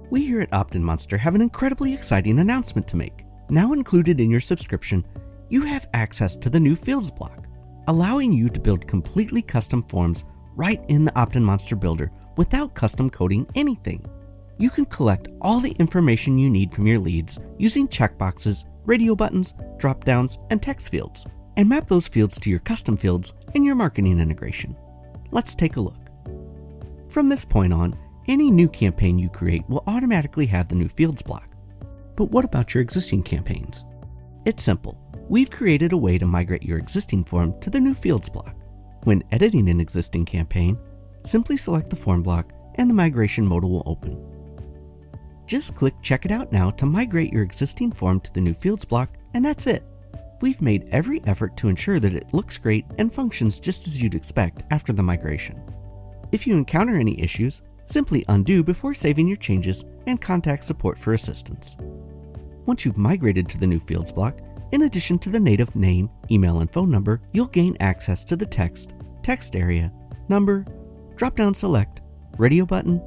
We here at OptinMonster have an incredibly exciting announcement to make. Now included in your subscription, you have access to the new Fields block, allowing you to build completely custom forms right in the OptinMonster builder without custom coding anything. You can collect all the information you need from your leads using checkboxes, radio buttons, drop-downs, and text fields, and map those fields to your custom fields in your marketing integration. Let's take a look. From this point on, any new campaign you create will automatically have the new Fields block. But what about your existing campaigns? It's simple. We've created a way to migrate your existing form to the new Fields block. When editing an existing campaign, simply select the form block and the migration modal will open. Just click Check It Out Now to migrate your existing form to the new Fields block, and that's it. We've made every effort to ensure that it looks great and functions just as you'd expect after the migration. If you encounter any issues, simply undo before saving your changes and contact support for assistance. Once you've migrated to the new Fields block, in addition to the native name, email, and phone number, you'll gain access to the text area, number, drop-down select, radio button,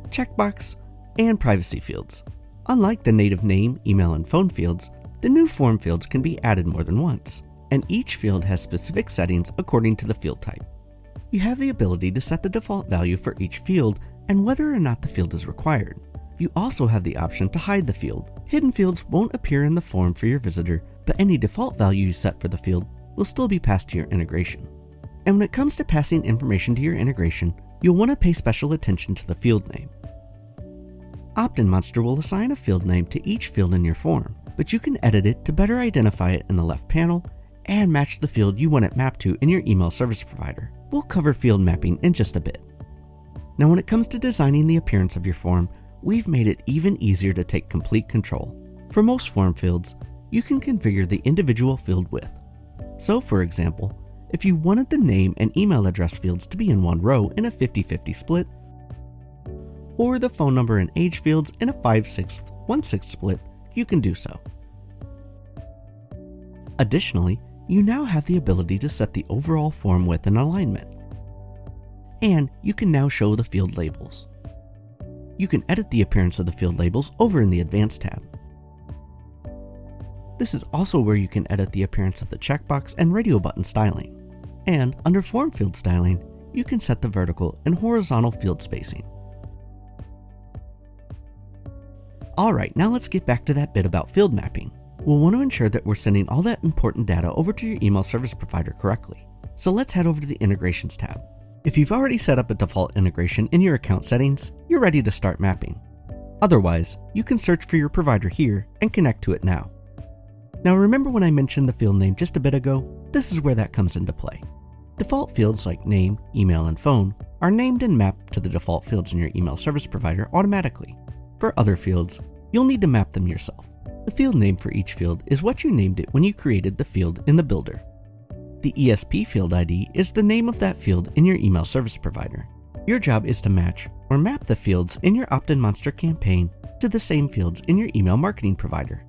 checkbox, and privacy fields. Unlike the native name, email, and phone fields, the new form fields can be added more than once, and each field has specific settings according to the field type. You have the ability to set the default value for each field and whether or not the field is required. You also have the option to hide the field. Hidden fields won't appear in the form for your visitor, but any default value you set for the field will still be passed to your integration. And when it comes to passing information to your integration, you'll want to pay special attention to the field name. OptinMonster will assign a field name to each field in your form, but you can edit it to better identify it in the left panel and match the field you want it mapped to in your email service provider. We'll cover field mapping in just a bit. Now when it comes to designing the appearance of your form, we've made it even easier to take complete control. For most form fields, you can configure the individual field width. So for example, if you wanted the name and email address fields to be in one row in a 50-50 split, or the phone number and age fields in a 5/6, 1/6 split, you can do so. Additionally, you now have the ability to set the overall form width and alignment. And you can now show the field labels. You can edit the appearance of the field labels over in the Advanced tab. This is also where you can edit the appearance of the checkbox and radio button styling. And under Form Field Styling, you can set the vertical and horizontal field spacing. Alright, now let's get back to that bit about field mapping. We'll want to ensure that we're sending all that important data over to your email service provider correctly. So let's head over to the Integrations tab. If you've already set up a default integration in your account settings, you're ready to start mapping. Otherwise, you can search for your provider here and connect to it now. Now remember when I mentioned the field name just a bit ago? This is where that comes into play. Default fields like name, email, and phone are named and mapped to the default fields in your email service provider automatically. For other fields, you'll need to map them yourself. The field name for each field is what you named it when you created the field in the builder. The ESP field ID is the name of that field in your email service provider. Your job is to match or map the fields in your OptinMonster campaign to the same fields in your email marketing provider.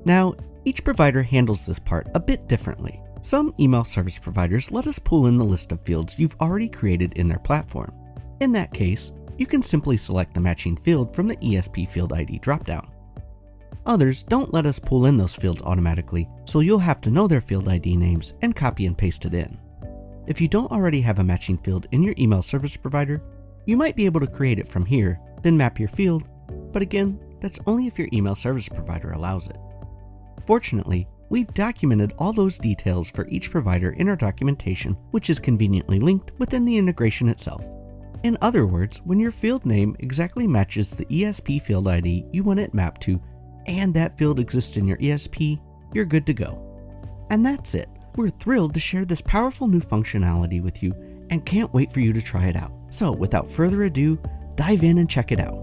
Now, each provider handles this part a bit differently. Some email service providers let us pull in the list of fields you've already created in their platform. In that case, you can simply select the matching field from the ESP field ID dropdown. Others don't let us pull in those fields automatically, so you'll have to know their field ID names and copy and paste it in. If you don't already have a matching field in your email service provider, you might be able to create it from here, then map your field, but again, that's only if your email service provider allows it. Fortunately, we've documented all those details for each provider in our documentation, which is conveniently linked within the integration itself. In other words, when your field name exactly matches the ESP field ID you want it mapped to, and that field exists in your ESP, you're good to go. And that's it. We're thrilled to share this powerful new functionality with you and can't wait for you to try it out. So without further ado, dive in and check it out.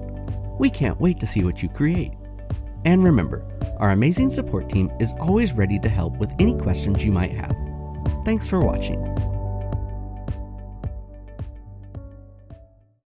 We can't wait to see what you create. And remember, our amazing support team is always ready to help with any questions you might have. Thanks for watching.